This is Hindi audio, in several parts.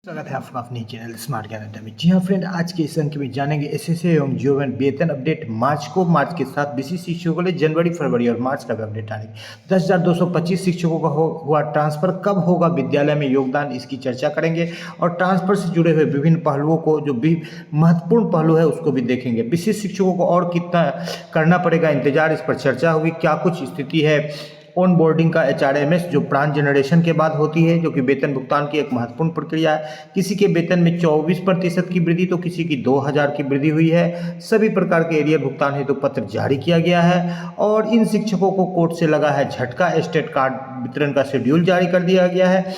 स्वागत है आपका अपने चैनल स्मार्ट ज्ञान अड्डा में। जी हाँ फ्रेंड, आज के इस अंक में जानेंगे एसएसए एवं जीओएन वेतन अपडेट मार्च के साथ बीसी शिक्षकों के लिए जनवरी फरवरी और मार्च का भी अपडेट आने 10,225 शिक्षकों का हुआ ट्रांसफर। कब होगा विद्यालय में योगदान, इसकी चर्चा करेंगे और ट्रांसफर से जुड़े हुए विभिन्न पहलुओं को, जो भी महत्वपूर्ण पहलू है उसको भी देखेंगे। विशिष्ट शिक्षकों को और कितना करना पड़ेगा इंतजार, इस पर चर्चा होगी। क्या कुछ स्थिति है ऑन बोर्डिंग का HRMS जो ब्रांच जनरेशन के बाद होती है, जो कि वेतन भुगतान की एक महत्वपूर्ण प्रक्रिया है। किसी के वेतन में 24% की वृद्धि तो किसी की 2,000 की वृद्धि हुई है। सभी प्रकार के एरियर भुगतान हेतु तो पत्र जारी किया गया है और इन शिक्षकों को कोर्ट से लगा है झटका। स्टेट कार्ड वितरण का शेड्यूल जारी कर दिया गया है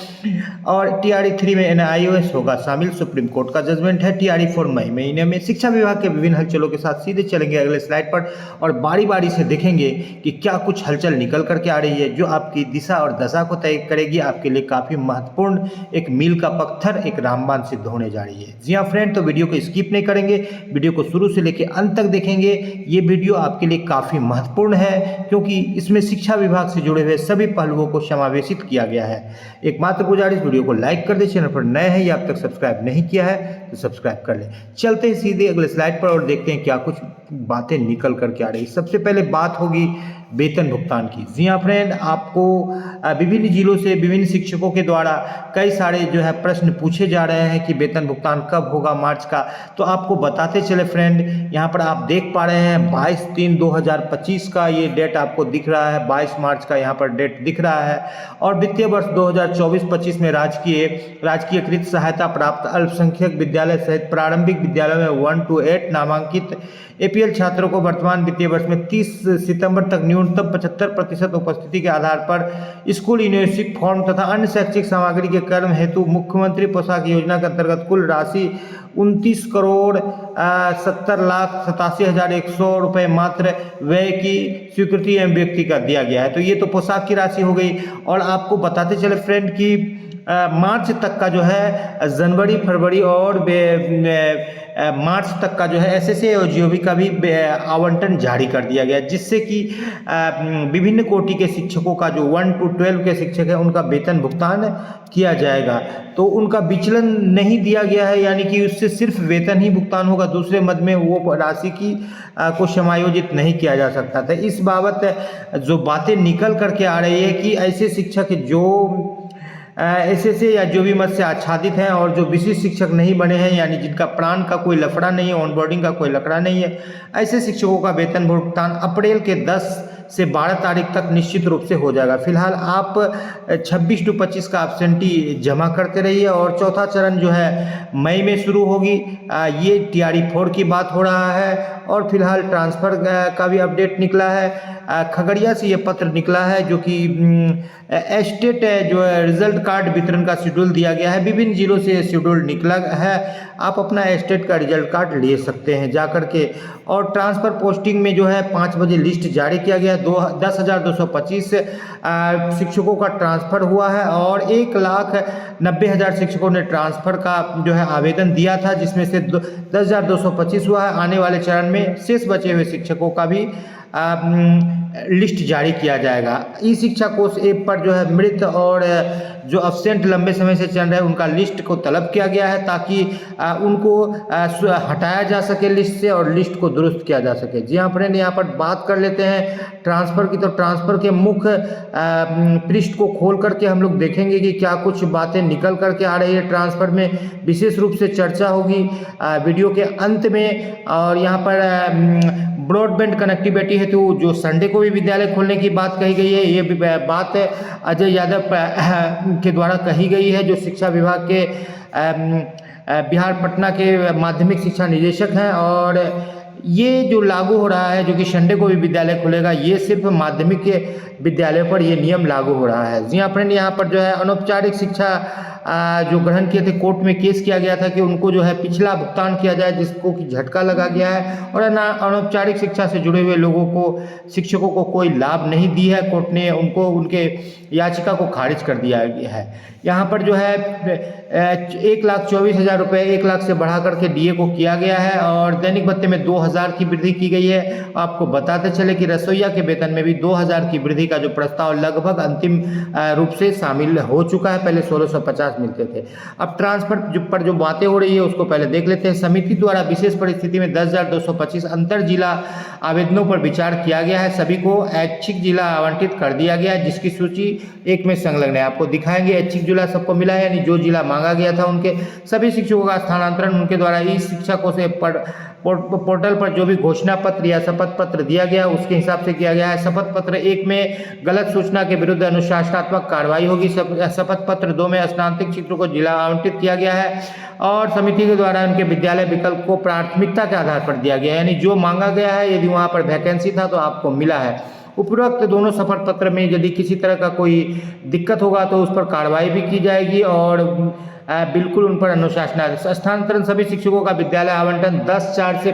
और TRE3 में NIOS होगा शामिल। सुप्रीम कोर्ट का जजमेंट है। TRE4 मई महीने में। शिक्षा विभाग के विभिन्न हलचलों के साथ सीधे चलेंगे अगले स्लाइड पर और बारी बारी से देखेंगे कि क्या कुछ हलचल निकल करके आ रही है जो आपकी दिशा और दशा को तय करेगी। आपके लिए काफी महत्वपूर्ण एक मील का पत्थर, एक रामबाण सिद्ध होने जा रही है। जी हाँ फ्रेंड, तो वीडियो को स्किप नहीं करेंगे, वीडियो को शुरू से लेकर अंत तक देखेंगे। ये वीडियो आपके लिए काफी महत्वपूर्ण है क्योंकि इसमें शिक्षा विभाग से जुड़े हुए सभी पहलुओं को समावेशित किया गया है। एकमात्र गुजारिश, वीडियो को लाइक कर दे। चैनल पर नए हैं या अब तक सब्सक्राइब नहीं किया है तो सब्सक्राइब कर ले। चलते हैं सीधे अगले स्लाइड पर और देखते हैं क्या कुछ बातें निकल करके आ रही। सबसे पहले बात होगी वेतन भुगतान की। जी हाँ फ्रेंड, आपको विभिन्न जिलों से विभिन्न शिक्षकों के द्वारा कई सारे जो है प्रश्न पूछे जा रहे हैं कि वेतन भुगतान कब होगा मार्च का। तो आपको बताते चले फ्रेंड, यहाँ पर आप देख पा रहे हैं 22/3/2025 का ये डेट आपको दिख रहा है। 22 मार्च का यहाँ पर डेट दिख रहा है और वित्तीय वर्ष 2024-25 में राजकीयकृत सहायता प्राप्त अल्पसंख्यक विद्यालय सहित प्रारंभिक विद्यालयों में 1 to 8 नामांकित APL छात्रों को वर्तमान वित्तीय वर्ष में 30 सितंबर तक न्यूनतम 75% उपस्थिति के आधार पर स्कूल यूनिवर्सिटी फॉर्म तथा अन्य शैक्षिक सामग्री के क्रम हेतु मुख्यमंत्री पोशाक योजना के अंतर्गत कुल राशि 29,70,87,100 रुपये मात्र व्यय की स्वीकृति एवं व्यक्ति का दिया गया है। तो ये तो पोशाक की राशि हो गई और आपको बताते चले फ्रेंड कि मार्च तक का जो है जनवरी फरवरी और मार्च तक का जो है SSA और GOV का भी आवंटन जारी कर दिया गया, जिससे कि विभिन्न कोटि के शिक्षकों का जो 1 to 12 के शिक्षक है उनका वेतन भुगतान किया जाएगा। तो उनका विचलन नहीं दिया गया है, यानी कि उससे सिर्फ वेतन ही भुगतान होगा, दूसरे मद में वो राशि की को समायोजित नहीं किया जा सकता था। इस बाबत जो बातें निकल करके आ रही है कि ऐसे शिक्षक जो SSA या जो भी मत से आच्छादित हैं और जो विशिष्ट शिक्षक नहीं बने हैं, यानी जिनका प्राण का कोई लफड़ा नहीं है, ऑनबोर्डिंग का कोई लफड़ा नहीं है, ऐसे शिक्षकों का वेतन भुगतान अप्रैल के 10 से 12 तारीख तक निश्चित रूप से हो जाएगा। फिलहाल आप 26 to 25 का एब्सेंटी जमा करते रहिए और चौथा चरण जो है मई में शुरू होगी। ये TRE4 की बात हो रहा है और फिलहाल ट्रांसफ़र का भी अपडेट निकला है। खगड़िया से ये पत्र निकला है जो कि स्टेट जो है रिजल्ट कार्ड वितरण का शेड्यूल दिया गया है। विभिन्न जिलों से शेड्यूल निकला है, आप अपना स्टेट का रिजल्ट कार्ड ले सकते हैं जा करके। और ट्रांसफ़र पोस्टिंग में जो है 5 बजे लिस्ट जारी किया गया। 10,225 शिक्षकों का ट्रांसफ़र हुआ है और 1,90,000 शिक्षकों ने ट्रांसफ़र का जो है आवेदन दिया था, जिसमें से 10,225 हुआ है। आने वाले चरण में शेष बचे हुए शिक्षकों का भी लिस्ट जारी किया जाएगा। ई शिक्षा कोष ऐप पर जो है मृत और जो अब्सेंट लंबे समय से चल रहे हैं उनका लिस्ट को तलब किया गया है ताकि उनको हटाया जा सके लिस्ट से और लिस्ट को दुरुस्त किया जा सके। जी हाँ फ्रेंड, यहाँ पर बात कर लेते हैं ट्रांसफ़र की। तो ट्रांसफ़र के मुख्य पृष्ठ को खोल करके हम लोग देखेंगे कि क्या कुछ बातें निकल करके आ रही है। ट्रांसफ़र में विशेष रूप से चर्चा होगी वीडियो के अंत में। और यहाँ पर ब्रॉडबैंड कनेक्टिविटी हेतु जो संडे को भी विद्यालय खोलने की बात कही गई है, ये बात अजय यादव के द्वारा कही गई है, जो शिक्षा विभाग के बिहार पटना के माध्यमिक शिक्षा निदेशक हैं। और ये जो लागू हो रहा है, जो कि संडे को भी विद्यालय खुलेगा, ये सिर्फ माध्यमिक के विद्यालयों पर ये नियम लागू हो रहा है। जी हाँ फ्रेंड, यहाँ पर जो है अनौपचारिक शिक्षा जो ग्रहण किए थे, कोर्ट में केस किया गया था कि उनको जो है पिछला भुगतान किया जाए, जिसको कि झटका लगा गया है और अनौपचारिक शिक्षा से जुड़े हुए लोगों को, शिक्षकों को कोई लाभ नहीं दी है। कोर्ट ने उनके याचिका को खारिज कर दिया है। यहाँ पर जो है 1,24,000 रुपये 1 लाख से बढ़ा करके डीए को किया गया है और दैनिक भत्ते में 2,000 की वृद्धि की गई है। आपको बताते चले कि रसोईया के वेतन में भी 2,000 की वृद्धि का जो प्रस्ताव लगभग अंतिम रूप से शामिल हो चुका है। पहले 1,650 मिलते थे। अब ट्रांसफर पर जो बातें हो रही है उसको पहले देख लेते हैं। समिति द्वारा विशेष परिस्थिति में 10,225 अंतर जिला आवेदनों पर विचार किया गया है। सभी को ऐच्छिक जिला आवंटित कर दिया गया है, जिसकी सूची एक में संलग्न है। आपको दिखाएंगे ऐच्छिक जिला सबको मिला है, यानी जो जिला मांगा गया था उनके सभी शिक्षकों का स्थानांतरण उनके द्वारा ई शिक्षकों से पोर्टल पर जो भी घोषणा पत्र या शपथ पत्र दिया गया उसके हिसाब से किया गया है। शपथ पत्र 1 में गलत सूचना के विरुद्ध अनुशासनात्मक कार्रवाई होगी। शपथ पत्र 2 में स्नातक शिक्षकों को जिला आवंटित किया गया है और समिति के द्वारा उनके विद्यालय विकल्प को प्राथमिकता के आधार पर दिया गया है, यानी जो मांगा गया है यदि वहाँ पर वैकेंसी था तो आपको मिला है। उपरोक्त दोनों शपथ पत्र में यदि किसी तरह का कोई दिक्कत होगा तो उस पर कार्रवाई भी की जाएगी और बिल्कुल उन पर अनुशासन स्थानांतरण सभी शिक्षकों का विद्यालय आवंटन 10/4 से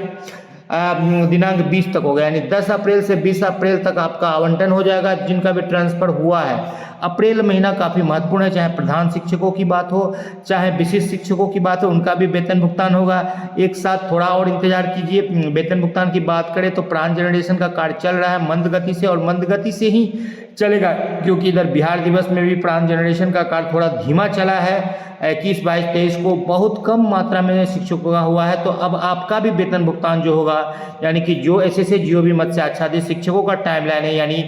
दिनांक 20 तक हो गया, यानी 10 अप्रैल से 20 अप्रैल तक आपका आवंटन हो जाएगा जिनका भी ट्रांसफर हुआ है। अप्रैल महीना काफ़ी महत्वपूर्ण है, चाहे प्रधान शिक्षकों की बात हो चाहे विशिष्ट शिक्षकों की बात हो, उनका भी वेतन भुगतान होगा। एक साथ थोड़ा और इंतजार कीजिए। वेतन भुगतान की बात करें तो प्राण जनरेशन का कार्य चल रहा है मंद गति से और मंद गति से ही चलेगा, क्योंकि इधर बिहार दिवस में भी प्राण जनरेशन का कार्य थोड़ा धीमा चला है। 21, 22, 23 को बहुत कम मात्रा में शिक्षकों का हुआ है। तो अब आपका भी वेतन भुगतान जो होगा, यानी कि जो SSA GOB मद से आच्छादित शिक्षकों का टाइमलाइन है, यानी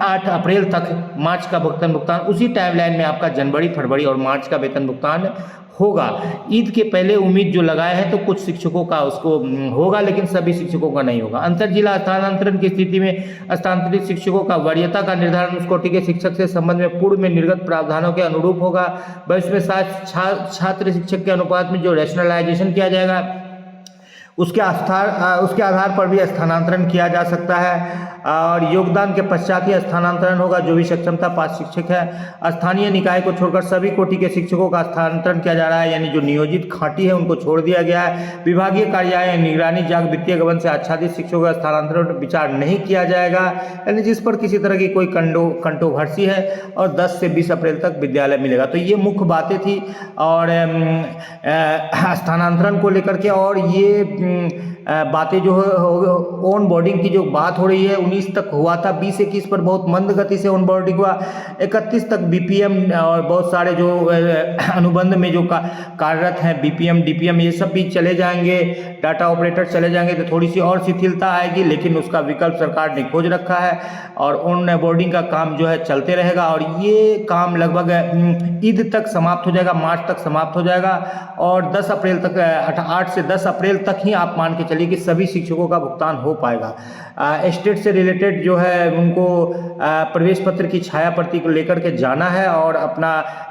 8 अप्रैल तक मार्च का भुगतान उसी टाइमलाइन में आपका जनवरी, फरवरी और मार्च का वेतन भुगतान होगा। ईद के पहले उम्मीद जो लगाए हैं तो कुछ शिक्षकों का उसको होगा, लेकिन सभी शिक्षकों का नहीं होगा। अंतर जिला स्थानांतरण की स्थिति में स्थानांतरित शिक्षकों का वरीयता का निर्धारण उस कोटि के शिक्षक से संबंध में पूर्व में निर्गत प्रावधानों के अनुरूप होगा। भविष्य में छात्र शिक्षक के अनुपात में जो रैशनलाइजेशन किया जाएगा उसके आधार पर भी स्थानांतरण किया जा सकता है और योगदान के पश्चात ही स्थानांतरण होगा। जो भी सक्षमता पात्र शिक्षक है, स्थानीय निकाय को छोड़कर सभी कोटि के शिक्षकों का स्थानांतरण किया जा रहा है, यानी जो नियोजित खाटी है उनको छोड़ दिया गया है। विभागीय कार्यालय निगरानी जाग वित्तीय गबन से आच्छादित शिक्षकों का स्थानांतरण पर विचार नहीं किया जाएगा, यानी जिस पर किसी तरह की कोई कंट्रोवर्सी है, और 10 से 20 अप्रैल तक विद्यालय मिलेगा। तो ये मुख्य बातें थी और स्थानांतरण को लेकर के, और ये बातें जो ऑन बोर्डिंग की जो बात हो रही है 19 तक हुआ था, 20-21 पर बहुत मंद गति से ऑन बोर्डिंग हुआ, 31 तक BPM और बहुत सारे जो अनुबंध में जो कार्यरत हैं BPM DPM ये सब भी चले जाएंगे, डाटा ऑपरेटर चले जाएंगे, तो थोड़ी सी और शिथिलता आएगी, लेकिन उसका विकल्प सरकार ने खोज रखा है और ऑन बोर्डिंग का काम जो है चलते रहेगा और ये काम लगभग ईद तक समाप्त हो जाएगा, मार्च तक समाप्त हो जाएगा और 10 अप्रैल तक 8 से 10 अप्रैल तक ही आप मान के चलिए कि सभी शिक्षकों का भुगतान हो पाएगा। स्टेट से रिलेटेड जो है उनको प्रवेश पत्र की छाया प्रति को लेकर के जाना है और अपना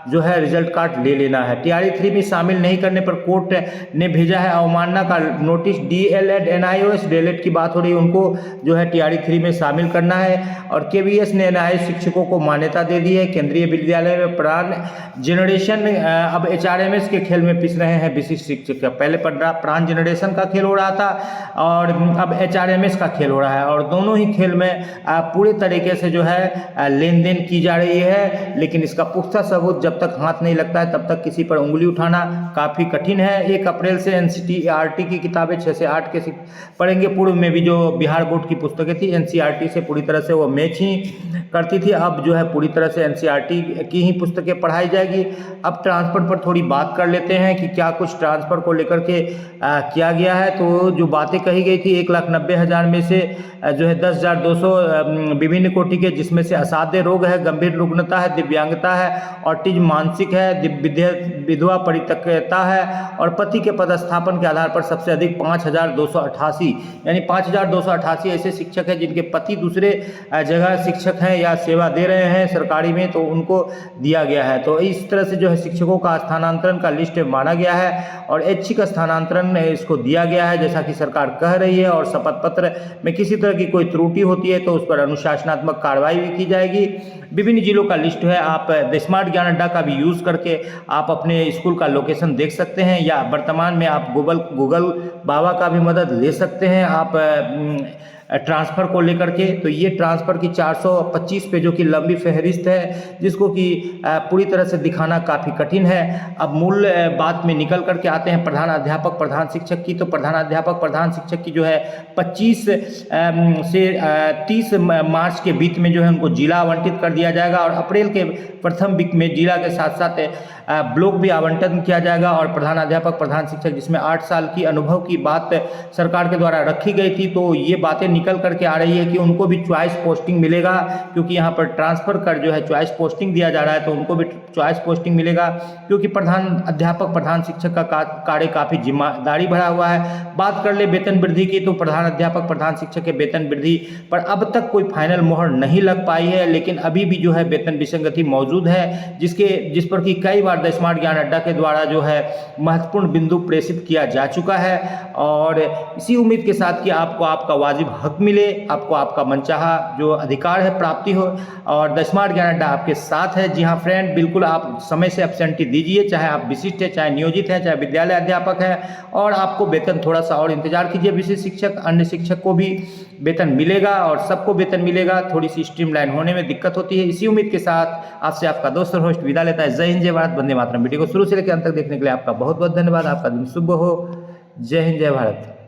जो है रिजल्ट कार्ड ले लेना है। TRE 3 में शामिल नहीं करने पर कोर्ट ने भेजा है अवमानना का नोटिस। DLED NIOS DLED की बात हो रही है, उनको जो है TRE 3 में शामिल करना है और KVS ने NIOS शिक्षकों को मान्यता दे दी है। केंद्रीय विद्यालय में प्राण जनरेशन अब HRMS के खेल में पिस रहे हैं विशिष्ट शिक्षक। पहले प्राण जनरेशन का खेल हो रहा था और अब HRMS का खेल हो रहा है और दोनों ही खेल में पूरे तरीके से जो है लेन देन की जा रही है, लेकिन इसका पुख्ता सबूत जब तक हाथ नहीं लगता है तब तक किसी पर उंगली उठाना काफ़ी कठिन है। 1 अप्रैल से NCERT की किताबें 6 से 8 के पढ़ेंगे। पूर्व में भी जो बिहार बोर्ड की पुस्तकें थी NCERT से पूरी तरह से वो मैच ही करती थी, अब जो है पूरी तरह से NCERT की ही पुस्तकें पढ़ाई जाएगी। अब ट्रांसफर पर थोड़ी बात कर लेते हैं कि क्या कुछ ट्रांसफर को लेकर के किया गया है। तो जो बातें कही गई थी 1,90,000 में से जो है 10,200 विभिन्न कोटि के, जिसमें से असाध्य रोग है, गंभीर रुग्णता है, दिव्यांगता है, ऑटिज्म मानसिक है, विधवा परित्यक्ता है और पति के पदस्थापन के आधार पर सबसे अधिक 5,288 यानी 5,288 ऐसे शिक्षक हैं जिनके पति दूसरे जगह शिक्षक हैं या सेवा दे रहे हैं सरकारी में, तो उनको दिया गया है। तो इस तरह से जो है शिक्षकों का स्थानांतरण का लिस्ट माना गया है और ऐच्छिक स्थानांतरण इसको दिया गया है जैसा कि सरकार कह रही है। और शपथ पत्र में किसी तरह की कोई त्रुटि होती है तो उस पर अनुशासनात्मक कार्रवाई भी की जाएगी। विभिन्न जिलों का लिस्ट है, आप द स्मार्ट ज्ञान अड्डा का भी यूज़ करके आप अपने स्कूल का लोकेशन देख सकते हैं या वर्तमान में आप गूगल बाबा का भी मदद ले सकते हैं। आप ट्रांसफ़र को लेकर के। तो ये ट्रांसफ़र की 425 पेजों की लंबी फहरिस्त है, जिसको कि पूरी तरह से दिखाना काफ़ी कठिन है। अब मूल बात में निकल करके आते हैं प्रधान अध्यापक प्रधान शिक्षक की। तो प्रधान अध्यापक प्रधान शिक्षक की जो है 25 से 30 मार्च के बीच में जो है उनको जिला आवंटित कर दिया जाएगा, और अप्रैल के प्रथम वीक में जिला के साथ साथ ब्लॉक भी आवंटन किया जाएगा। और प्रधान अध्यापक प्रधान शिक्षक जिसमें 8 साल की अनुभव की बात सरकार के द्वारा रखी गई थी, तो ये बातें निकल करके आ रही है कि उनको भी चॉइस पोस्टिंग मिलेगा, क्योंकि यहाँ पर ट्रांसफ़र कर जो है चॉइस पोस्टिंग दिया जा रहा है, तो उनको भी चॉइस पोस्टिंग मिलेगा, क्योंकि प्रधान अध्यापक प्रधान शिक्षक का कार्य काफ़ी जिम्मेदारी भरा हुआ है। बात कर ले वेतन वृद्धि की, तो प्रधान अध्यापक प्रधान शिक्षक के वेतन वृद्धि पर अब तक कोई फाइनल मोहर नहीं लग पाई है, लेकिन अभी भी जो है वेतन विसंगति मौजूद है, जिस पर कि कई बार द स्मार्ट ज्ञान अड्डा के द्वारा जो है महत्वपूर्ण बिंदु प्रेषित किया जा चुका है। और इसी उम्मीद के साथ कि आपको आपका वाजिब हक मिले, आपको आपका मनचाहा जो अधिकार है प्राप्ति हो, और द स्मार्ट ज्ञान अड्डा आपके साथ है। जी हाँ फ्रेंड, बिल्कुल आप समय से एब्सेंटी दीजिए, चाहे आप विशिष्ट हैं, चाहे नियोजित हैं, चाहे विद्यालय अध्यापक है, और आपको वेतन थोड़ा सा और इंतजार कीजिए। विशिष्ट शिक्षक अन्य शिक्षक को भी वेतन मिलेगा और सबको वेतन मिलेगा। थोड़ी सी स्ट्रीमलाइन होने में दिक्कत होती है। इसी उम्मीद के साथ आपसे आपका दोस्त और होस्ट विदा लेता है। जय हिंद, जय भारत, वंदे मातरम। वीडियो को शुरू से लेकर अंत तक देखने के लिए आपका बहुत बहुत धन्यवाद। आपका दिन शुभ हो। जय हिंद, जय भारत।